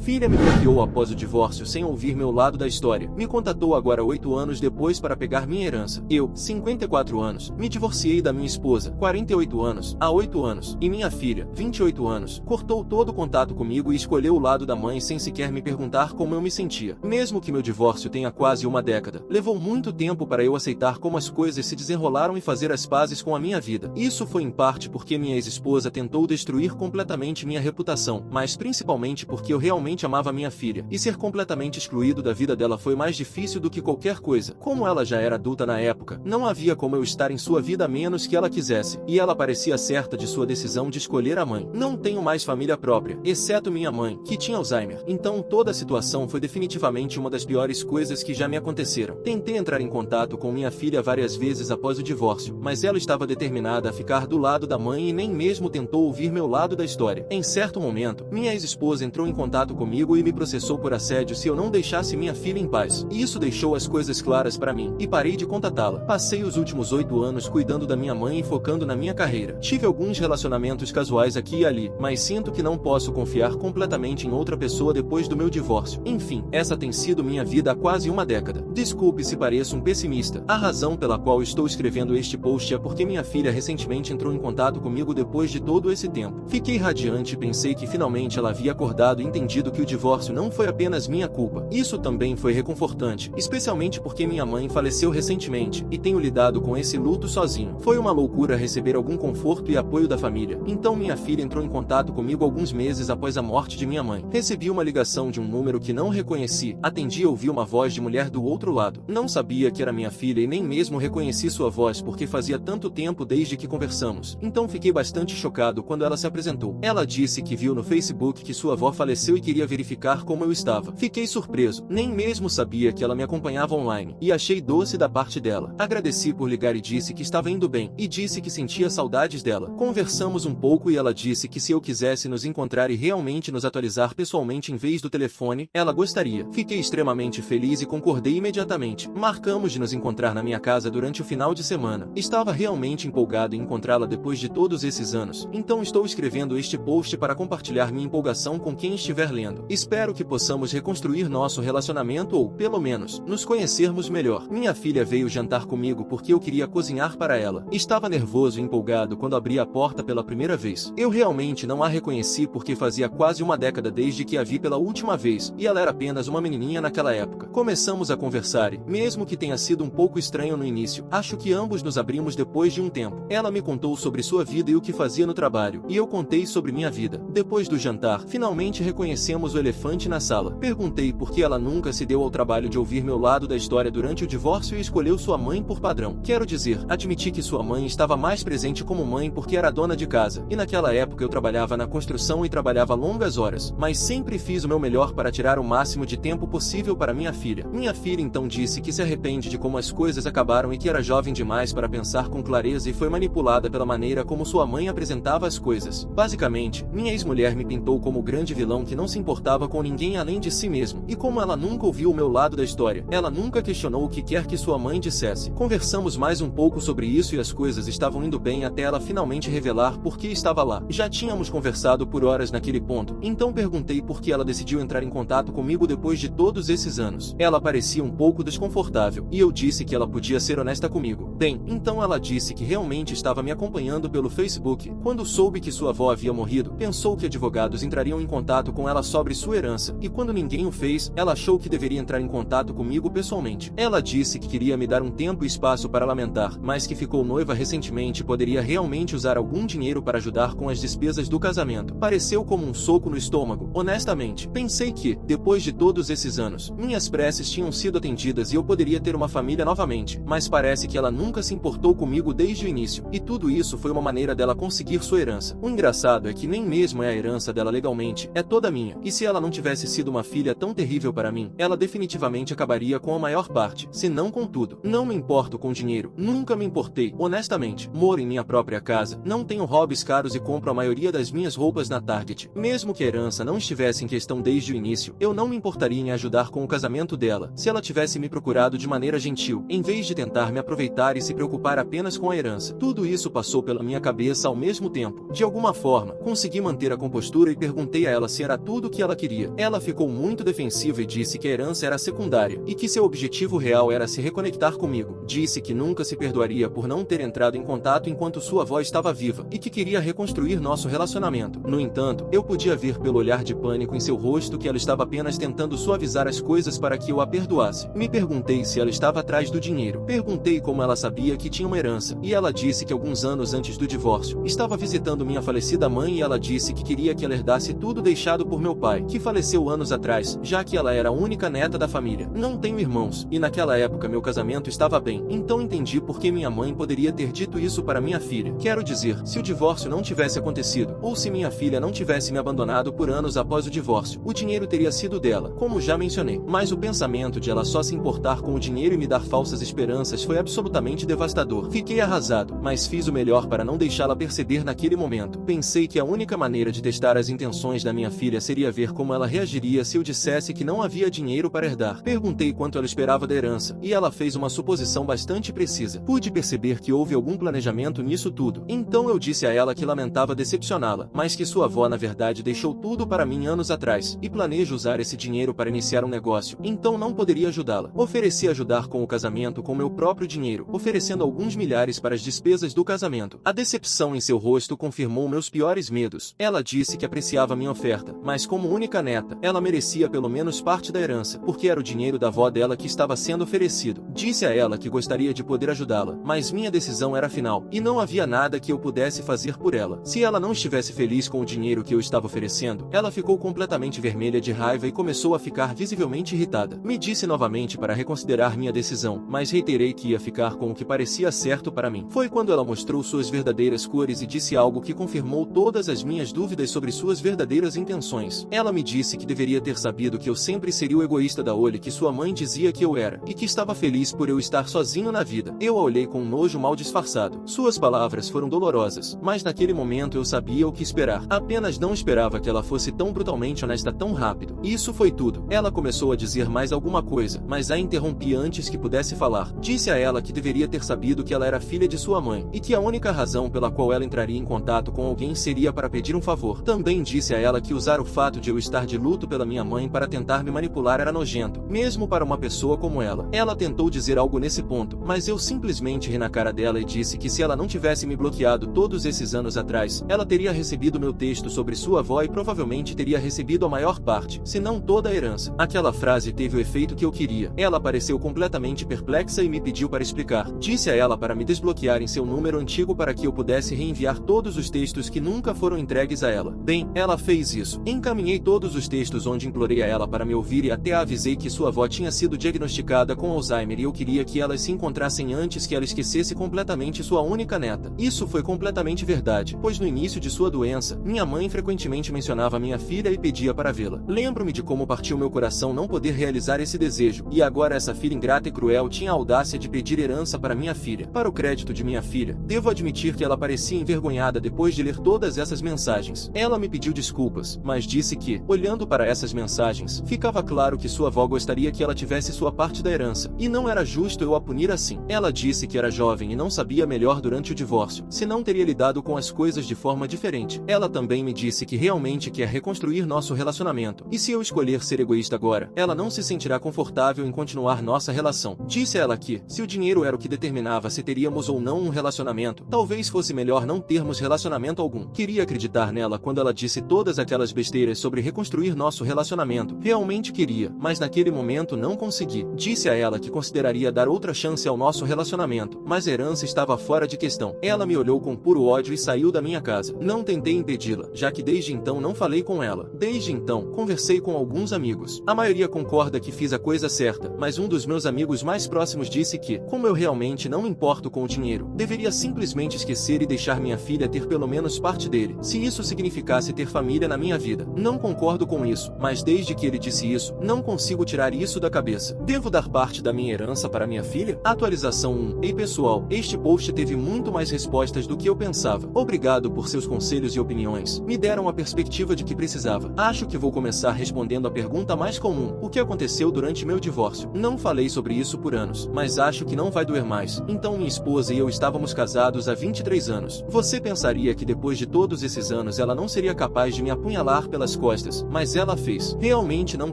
Filha me bloqueou após o divórcio sem ouvir meu lado da história. Me contatou agora 8 anos depois para pegar minha herança. Eu, 54 anos, me divorciei da minha esposa, 48 anos, há 8 anos, e minha filha, 28 anos, cortou todo o contato comigo e escolheu o lado da mãe sem sequer me perguntar como eu me sentia. Mesmo que meu divórcio tenha quase uma década, levou muito tempo para eu aceitar como as coisas se desenrolaram e fazer as pazes com a minha vida. Isso foi em parte porque minha ex-esposa tentou destruir completamente minha reputação, mas principalmente porque eu realmente amava minha filha, e ser completamente excluído da vida dela foi mais difícil do que qualquer coisa. Como ela já era adulta na época, não havia como eu estar em sua vida a menos que ela quisesse, e ela parecia certa de sua decisão de escolher a mãe. Não tenho mais família própria, exceto minha mãe, que tinha Alzheimer. Então toda a situação foi definitivamente uma das piores coisas que já me aconteceram. Tentei entrar em contato com minha filha várias vezes após o divórcio, mas ela estava determinada a ficar do lado da mãe e nem mesmo tentou ouvir meu lado da história. Em certo momento, minha ex-esposa entrou em contato comigo e me processou por assédio se eu não deixasse minha filha em paz. E isso deixou as coisas claras para mim, e parei de contatá-la. Passei os últimos 8 anos cuidando da minha mãe e focando na minha carreira. Tive alguns relacionamentos casuais aqui e ali, mas sinto que não posso confiar completamente em outra pessoa depois do meu divórcio. Enfim, essa tem sido minha vida há quase uma década. Desculpe se pareço um pessimista. A razão pela qual estou escrevendo este post é porque minha filha recentemente entrou em contato comigo depois de todo esse tempo. Fiquei radiante e pensei que finalmente ela havia acordado e entendido que o divórcio não foi apenas minha culpa. Isso também foi reconfortante, especialmente porque minha mãe faleceu recentemente, e tenho lidado com esse luto sozinho. Foi uma loucura receber algum conforto e apoio da família. Então minha filha entrou em contato comigo alguns meses após a morte de minha mãe. Recebi uma ligação de um número que não reconheci, atendi e ouvi uma voz de mulher do outro lado. Não sabia que era minha filha e nem mesmo reconheci sua voz porque fazia tanto tempo desde que conversamos. Então fiquei bastante chocado quando ela se apresentou. Ela disse que viu no Facebook que sua avó faleceu e queria verificar como eu estava. Fiquei surpreso, nem mesmo sabia que ela me acompanhava online, e achei doce da parte dela. Agradeci por ligar e disse que estava indo bem, e disse que sentia saudades dela. Conversamos um pouco e ela disse que se eu quisesse nos encontrar e realmente nos atualizar pessoalmente em vez do telefone, ela gostaria. Fiquei extremamente feliz e concordei imediatamente. Marcamos de nos encontrar na minha casa durante o final de semana. Estava realmente empolgado em encontrá-la depois de todos esses anos, então estou escrevendo este post para compartilhar minha empolgação com quem estiver lendo. Espero que possamos reconstruir nosso relacionamento ou, pelo menos, nos conhecermos melhor. Minha filha veio jantar comigo porque eu queria cozinhar para ela. Estava nervoso e empolgado quando abri a porta pela primeira vez. Eu realmente não a reconheci porque fazia quase uma década desde que a vi pela última vez, e ela era apenas uma menininha naquela época. Começamos a conversar e, mesmo que tenha sido um pouco estranho no início, acho que ambos nos abrimos depois de um tempo. Ela me contou sobre sua vida e o que fazia no trabalho, e eu contei sobre minha vida. Depois do jantar, finalmente reconhecemos o elefante na sala. Perguntei por que ela nunca se deu ao trabalho de ouvir meu lado da história durante o divórcio e escolheu sua mãe por padrão. Quero dizer, admiti que sua mãe estava mais presente como mãe porque era dona de casa, e naquela época eu trabalhava na construção e trabalhava longas horas, mas sempre fiz o meu melhor para tirar o máximo de tempo possível para minha filha. Minha filha então disse que se arrepende de como as coisas acabaram e que era jovem demais para pensar com clareza e foi manipulada pela maneira como sua mãe apresentava as coisas. Basicamente, minha ex-mulher me pintou como o grande vilão que não se importava com ninguém além de si mesmo, e como ela nunca ouviu o meu lado da história, ela nunca questionou o que quer que sua mãe dissesse. Conversamos mais um pouco sobre isso e as coisas estavam indo bem até ela finalmente revelar por que estava lá. Já tínhamos conversado por horas naquele ponto, então perguntei por que ela decidiu entrar em contato comigo depois de todos esses anos. Ela parecia um pouco desconfortável, e eu disse que ela podia ser honesta comigo. Bem, então ela disse que realmente estava me acompanhando pelo Facebook. Quando soube que sua avó havia morrido, pensou que advogados entrariam em contato com ela sobre sua herança, e quando ninguém o fez, ela achou que deveria entrar em contato comigo pessoalmente. Ela disse que queria me dar um tempo e espaço para lamentar, mas que ficou noiva recentemente e poderia realmente usar algum dinheiro para ajudar com as despesas do casamento. Pareceu como um soco no estômago. Honestamente, pensei que, depois de todos esses anos, minhas preces tinham sido atendidas e eu poderia ter uma família novamente, mas parece que ela nunca se importou comigo desde o início, e tudo isso foi uma maneira dela conseguir sua herança. O engraçado é que nem mesmo é a herança dela legalmente, é toda minha, e se ela não tivesse sido uma filha tão terrível para mim, ela definitivamente acabaria com a maior parte, se não com tudo. Não me importo com dinheiro, nunca me importei, honestamente. Moro em minha própria casa, não tenho hobbies caros e compro a maioria das minhas roupas na Target. Mesmo que a herança não estivesse em questão desde o início, eu não me importaria em ajudar com o casamento dela, se ela tivesse me procurado de maneira gentil, em vez de tentar me aproveitar e se preocupar apenas com a herança. Tudo isso passou pela minha cabeça ao mesmo tempo. De alguma forma, consegui manter a compostura e perguntei a ela se era tudo que ela queria. Ela ficou muito defensiva e disse que a herança era secundária, e que seu objetivo real era se reconectar comigo. Disse que nunca se perdoaria por não ter entrado em contato enquanto sua avó estava viva, e que queria reconstruir nosso relacionamento. No entanto, eu podia ver pelo olhar de pânico em seu rosto que ela estava apenas tentando suavizar as coisas para que eu a perdoasse. Me perguntei se ela estava atrás do dinheiro. Perguntei como ela sabia que tinha uma herança, e ela disse que alguns anos antes do divórcio, estava visitando minha falecida mãe e ela disse que queria que ela herdasse tudo deixado por meu pai, que faleceu anos atrás, já que ela era a única neta da família. Não tenho irmãos, e naquela época meu casamento estava bem, então entendi por que minha mãe poderia ter dito isso para minha filha. Quero dizer, se o divórcio não tivesse acontecido, ou se minha filha não tivesse me abandonado por anos após o divórcio, o dinheiro teria sido dela, como já mencionei. Mas o pensamento de ela só se importar com o dinheiro e me dar falsas esperanças foi absolutamente devastador. Fiquei arrasado, mas fiz o melhor para não deixá-la perceber naquele momento. Pensei que a única maneira de testar as intenções da minha filha seria ver como ela reagiria se eu dissesse que não havia dinheiro para herdar. Perguntei quanto ela esperava da herança, e ela fez uma suposição bastante precisa. Pude perceber que houve algum planejamento nisso tudo. Então eu disse a ela que lamentava decepcioná-la, mas que sua avó na verdade deixou tudo para mim anos atrás, e planejo usar esse dinheiro para iniciar um negócio, então não poderia ajudá-la. Ofereci ajudar com o casamento com meu próprio dinheiro, oferecendo alguns milhares para as despesas do casamento. A decepção em seu rosto confirmou meus piores medos. Ela disse que apreciava minha oferta, mas como única neta, ela merecia pelo menos parte da herança, porque era o dinheiro da avó dela que estava sendo oferecido. Disse a ela que gostaria de poder ajudá-la, mas minha decisão era final, e não havia nada que eu pudesse fazer por ela. Se ela não estivesse feliz com o dinheiro que eu estava oferecendo, ela ficou completamente vermelha de raiva e começou a ficar visivelmente irritada. Me disse novamente para reconsiderar minha decisão, mas reiterei que ia ficar com o que parecia certo para mim. Foi quando ela mostrou suas verdadeiras cores e disse algo que confirmou todas as minhas dúvidas sobre suas verdadeiras intenções. Ela me disse que deveria ter sabido que eu sempre seria o egoísta da Oli que sua mãe dizia que eu era, e que estava feliz por eu estar sozinho na vida. Eu a olhei com um nojo mal disfarçado. Suas palavras foram dolorosas, mas naquele momento eu sabia o que esperar. Apenas não esperava que ela fosse tão brutalmente honesta tão rápido. Isso foi tudo. Ela começou a dizer mais alguma coisa, mas a interrompi antes que pudesse falar. Disse a ela que deveria ter sabido que ela era filha de sua mãe, e que a única razão pela qual ela entraria em contato com alguém seria para pedir um favor. Também disse a ela que usar o fato de eu estar de luto pela minha mãe para tentar me manipular era nojento, mesmo para uma pessoa como ela. Ela tentou dizer algo nesse ponto, mas eu simplesmente ri na cara dela e disse que se ela não tivesse me bloqueado todos esses anos atrás, ela teria recebido meu texto sobre sua avó e provavelmente teria recebido a maior parte, se não toda a herança. Aquela frase teve o efeito que eu queria. Ela pareceu completamente perplexa e me pediu para explicar. Disse a ela para me desbloquear em seu número antigo para que eu pudesse reenviar todos os textos que nunca foram entregues a ela. Bem, ela fez isso. Encaminhei todos os textos onde implorei a ela para me ouvir e até a avisei que sua avó tinha sido diagnosticada com Alzheimer e eu queria que elas se encontrassem antes que ela esquecesse completamente sua única neta. Isso foi completamente verdade, pois no início de sua doença, minha mãe frequentemente mencionava minha filha e pedia para vê-la. Lembro-me de como partiu meu coração não poder realizar esse desejo, e agora essa filha ingrata e cruel tinha a audácia de pedir herança para minha filha. Para o crédito de minha filha, devo admitir que ela parecia envergonhada depois de ler todas essas mensagens. Ela me pediu desculpas, mas disse que, olhando para essas mensagens, ficava claro que sua avó gostaria que ela tivesse sua parte da herança, e não era justo eu a punir assim. Ela disse que era jovem e não sabia melhor durante o divórcio, senão teria lidado com as coisas de forma diferente. Ela também me disse que realmente quer reconstruir nosso relacionamento, e se eu escolher ser egoísta agora, ela não se sentirá confortável em continuar nossa relação. Disse a ela que, se o dinheiro era o que determinava se teríamos ou não um relacionamento, talvez fosse melhor não termos relacionamento algum. Queria acreditar nela quando ela disse todas aquelas besteiras sobre reconstruir nosso relacionamento. Realmente queria, mas naquele momento não consegui. Disse a ela que consideraria dar outra chance ao nosso relacionamento, mas a herança estava fora de questão. Ela me olhou com puro ódio e saiu da minha casa. Não tentei impedi-la, já que desde então não falei com ela. Desde então, conversei com alguns amigos. A maioria concorda que fiz a coisa certa, mas um dos meus amigos mais próximos disse que, como eu realmente não me importo com o dinheiro, deveria simplesmente esquecer e deixar minha filha ter pelo menos parte dele, se isso significasse ter família na minha vida. Não concordo com isso, mas desde que ele disse isso, não consigo tirar isso da cabeça. Devo dar parte da minha herança para minha filha? Atualização 1. Ei pessoal, este post teve muito mais respostas do que eu pensava. Obrigado por seus conselhos e opiniões. Me deram a perspectiva de que precisava. Acho que vou começar respondendo a pergunta mais comum: o que aconteceu durante meu divórcio? Não falei sobre isso por anos, mas acho que não vai doer mais. Então minha esposa e eu estávamos casados há 23 anos. Você pensaria que depois de todos esses anos ela não seria capaz de me apunhalar pelas costas costas, mas ela fez. Realmente não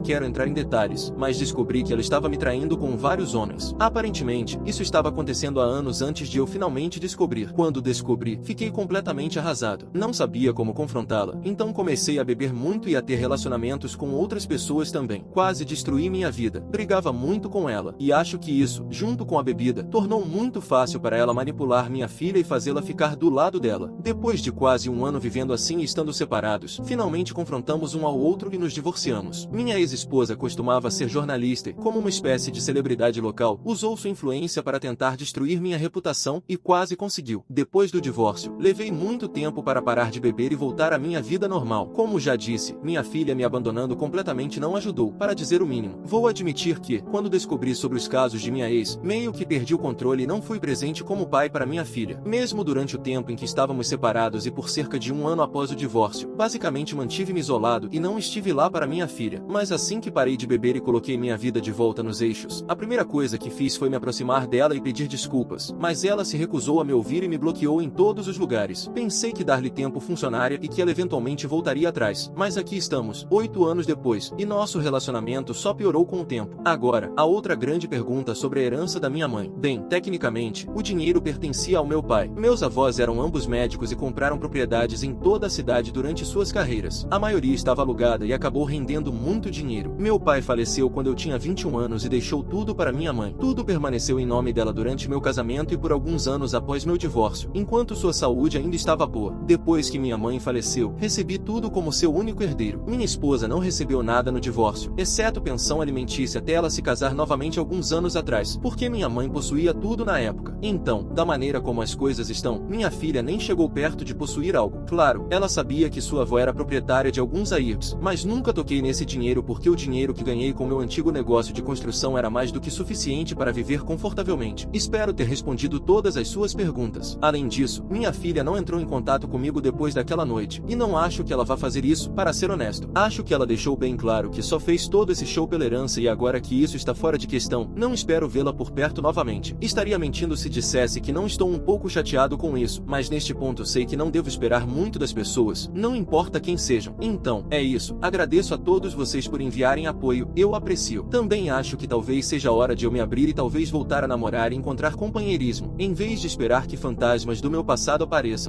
quero entrar em detalhes, mas descobri que ela estava me traindo com vários homens. Aparentemente, isso estava acontecendo há anos antes de eu finalmente descobrir. Quando descobri, fiquei completamente arrasado. Não sabia como confrontá-la, então comecei a beber muito e a ter relacionamentos com outras pessoas também. Quase destruí minha vida. Brigava muito com ela, e acho que isso, junto com a bebida, tornou muito fácil para ela manipular minha filha e fazê-la ficar do lado dela. Depois de quase um ano vivendo assim e estando separados, finalmente confrontamos um ao outro e nos divorciamos. Minha ex-esposa costumava ser jornalista e, como uma espécie de celebridade local, usou sua influência para tentar destruir minha reputação e quase conseguiu. Depois do divórcio, levei muito tempo para parar de beber e voltar à minha vida normal. Como já disse, minha filha me abandonando completamente não ajudou, para dizer o mínimo. Vou admitir que, quando descobri sobre os casos de minha ex, meio que perdi o controle e não fui presente como pai para minha filha. Mesmo durante o tempo em que estávamos separados e por cerca de um ano após o divórcio, basicamente mantive-me isolado e não estive lá para minha filha. Mas assim que parei de beber e coloquei minha vida de volta nos eixos, a primeira coisa que fiz foi me aproximar dela e pedir desculpas, mas ela se recusou a me ouvir e me bloqueou em todos os lugares. Pensei que dar-lhe tempo funcionaria e que ela eventualmente voltaria atrás, mas aqui estamos, 8 anos depois, e nosso relacionamento só piorou com o tempo. Agora, a outra grande pergunta sobre a herança da minha mãe. Bem, tecnicamente, o dinheiro pertencia ao meu pai. Meus avós eram ambos médicos e compraram propriedades em toda a cidade durante suas carreiras. A maioria estava alugada e acabou rendendo muito dinheiro. Meu pai faleceu quando eu tinha 21 anos e deixou tudo para minha mãe. Tudo permaneceu em nome dela durante meu casamento e por alguns anos após meu divórcio, enquanto sua saúde ainda estava boa. Depois que minha mãe faleceu, recebi tudo como seu único herdeiro. Minha esposa não recebeu nada no divórcio, exceto pensão alimentícia até ela se casar novamente alguns anos atrás, porque minha mãe possuía tudo na época. Então, da maneira como as coisas estão, minha filha nem chegou perto de possuir algo. Claro, ela sabia que sua avó era proprietária de alguns AIRs, mas nunca toquei nesse dinheiro porque o dinheiro que ganhei com meu antigo negócio de construção era mais do que suficiente para viver confortavelmente. Espero ter respondido todas as suas perguntas. Além disso, minha filha não entrou em contato comigo depois daquela noite, e não acho que ela vá fazer isso, para ser honesto. Acho que ela deixou bem claro que só fez todo esse show pela herança e agora que isso está fora de questão, não espero vê-la por perto novamente. Estaria mentindo se dissesse que não estou um pouco chateado com isso, mas neste ponto sei que não devo esperar muito das pessoas, não importa quem sejam. Então, é isso. Agradeço a todos vocês por enviarem apoio, eu aprecio. Também acho que talvez seja hora de eu me abrir e talvez voltar a namorar e encontrar companheirismo, em vez de esperar que fantasmas do meu passado apareçam.